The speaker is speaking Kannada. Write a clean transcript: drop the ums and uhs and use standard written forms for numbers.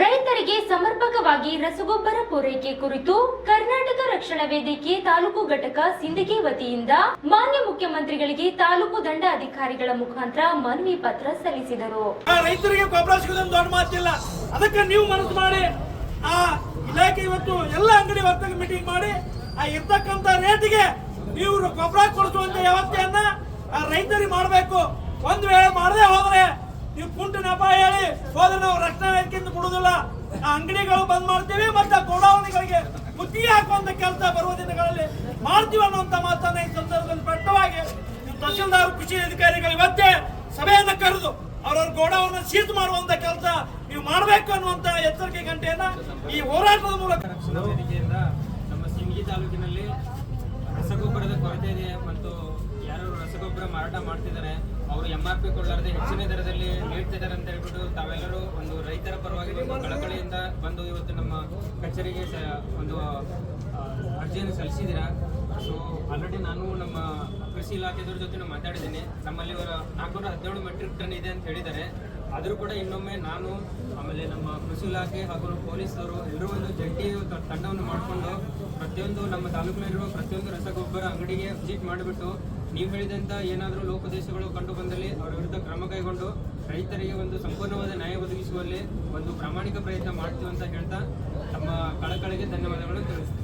ರೈತರಿಗೆ ಸಮರ್ಪಕವಾಗಿ ರಸಗೊಬ್ಬರ ಪೂರೈಕೆ ಕುರಿತು ಕರ್ನಾಟಕ ರಕ್ಷಣಾ ವೇದಿಕೆ ತಾಲೂಕು ಘಟಕ ಸಿಂದಗಿ ವತಿಯಿಂದ ಮಾನ್ಯ ಮುಖ್ಯಮಂತ್ರಿಗಳಿಗೆ ತಾಲೂಕು ದಂಡಾಧಿಕಾರಿಗಳ ಮುಖಾಂತರ ಮನವಿ ಪತ್ರ ಸಲ್ಲಿಸಿದರು. ರೈತರಿಗೆ ಗೊಬ್ಬರ ಸಿಗೋದೊಂದು ದೊಡ್ಡ ಮಾತಿಲ್ಲ. ಅದಕ್ಕೆ ನೀವು ಮನಸ್ಸು ಮಾಡಿ ಆ ಇಲಾಖೆ ಇವತ್ತು ಎಲ್ಲ ಅಂಗಡಿ ವರ್ತಕ ಮೀಟಿಂಗ್ ಮಾಡಿ ಆ ಇರ್ತಕ್ಕಂಥ ರೇಟಿಗೆ ನೀವು ಗೊಬ್ಬರ ಕೊಡಿಸುವಂತ ವ್ಯವಸ್ಥೆಯನ್ನ ರೈತರಿಗೆ ಮಾಡಬೇಕು. ಒಂದು ವೇಳೆ ಮಾಡದೆ ಹೋದ್ರೆ ನೀವು ಕುಂಟು ನೆಪ ಹೇಳಿ ಹೋದ್ರೆ ನಾವು ರಕ್ಷಣಾ ವೇದಿಕೆಯಿಂದ ಕೊಡುವುದಿಲ್ಲ. ಆ ಅಂಗಡಿಗಳು ಬಂದ್ ಮಾಡ್ತೀವಿ ಮತ್ತೆ ಗೋಡೌನ್ಗಳಿಗೆ ಮುತ್ತಿಗೆ ಹಾಕುವಂತ ಕೆಲಸ ಬರುವ ದಿನಗಳಲ್ಲಿ ಮಾಡ್ತೀವಿ ಅನ್ನುವಂತ ಮಾತನ್ನ ಈ ಸಂದರ್ಭದಲ್ಲಿ ಸ್ಪಷ್ಟವಾಗಿ ತಹಶೀಲ್ದಾರ್ ಕೃಷಿ ಅಧಿಕಾರಿಗಳು ಇವತ್ತೇ ಸಭೆಯನ್ನ ಕರೆದು ಅವರವ್ರ ಗೋಡೌನ್ ಸೀಜ್ ಮಾಡುವಂತ ಕೆಲಸ ನೀವು ಮಾಡಬೇಕು ಅನ್ನುವಂತ ಎಚ್ಚರಿಕೆ ಗಂಟೆಯನ್ನ ಈ ಹೋರಾಟದ ಮೂಲಕ ವೇದಿಕೆಯಿಂದ ನಮ್ಮ ಸಿಂದಗಿ ತಾಲೂಕಿನಲ್ಲಿ ರಸಗೊಬ್ಬರದ ಕೊರತೆ ಇದೆ ಮತ್ತು ಯಾರು ರಸಗೊಬ್ಬರ ಮಾರಾಟ ಮಾಡ್ತಿದ್ದಾರೆ ಅವರು MRP ಕೊಳ್ಳಾರದೆ ಹೆಚ್ಚಿನ ದರದಲ್ಲಿ ನೀಡ್ತಿದ್ದಾರೆ ಅಂತ ಹೇಳ್ಬಿಟ್ಟು ತಾವೆಲ್ಲರೂ ಒಂದು ರೈತರ ಪರವಾಗಿ ಒಂದು ಕಳಕಳಿಯಿಂದ ಬಂದು ಇವತ್ತು ನಮ್ಮ ಕಚೇರಿಗೆ ಒಂದು ಅರ್ಜಿಯನ್ನು ಸಲ್ಲಿಸಿದ್ದೀರಾ. ಸೊ ಆಲ್ರೆಡಿ ನಾನು ನಮ್ಮ ಕೃಷಿ ಇಲಾಖೆದವ್ರ ಜೊತೆ ಮಾತಾಡಿದ್ದೀನಿ. ನಮ್ಮಲ್ಲಿ 417 ಮೆಟ್ರಿಕ್ ಟನ್ ಇದೆ ಅಂತ ಹೇಳಿದ್ದಾರೆ. ಆದರೂ ಕೂಡ ಇನ್ನೊಮ್ಮೆ ನಾನು ಆಮೇಲೆ ನಮ್ಮ ಕೃಷಿ ಇಲಾಖೆ ಹಾಗೂ ಪೊಲೀಸರು ಎಲ್ಲರೂ ಒಂದು ಜಂಟಿ ತಂಡವನ್ನು ಮಾಡಿಕೊಂಡು ಪ್ರತಿಯೊಂದು ನಮ್ಮ ತಾಲೂಕಿನಲ್ಲಿರುವ ಪ್ರತಿಯೊಂದು ರಸಗೊಬ್ಬರ ಅಂಗಡಿಗೆ ವಿಸಿಟ್ ಮಾಡಿಬಿಟ್ಟು ನೀವು ಹೇಳಿದಂಥ ಏನಾದರೂ ಲೋಪದೇಶಗಳು ಕಂಡು ಬಂದಲ್ಲಿ ಅವರ ವಿರುದ್ಧ ಕ್ರಮ ಕೈಗೊಂಡು ರೈತರಿಗೆ ಒಂದು ಸಂಪೂರ್ಣವಾದ ನ್ಯಾಯ ಒದಗಿಸುವಲ್ಲಿ ಒಂದು ಪ್ರಾಮಾಣಿಕ ಪ್ರಯತ್ನ ಮಾಡ್ತೀವಿ ಅಂತ ಹೇಳ್ತಾ ನಮ್ಮ ಕಳಕಳಿಗೆ ಧನ್ಯವಾದಗಳನ್ನು ತಿಳಿಸ್ತೀವಿ.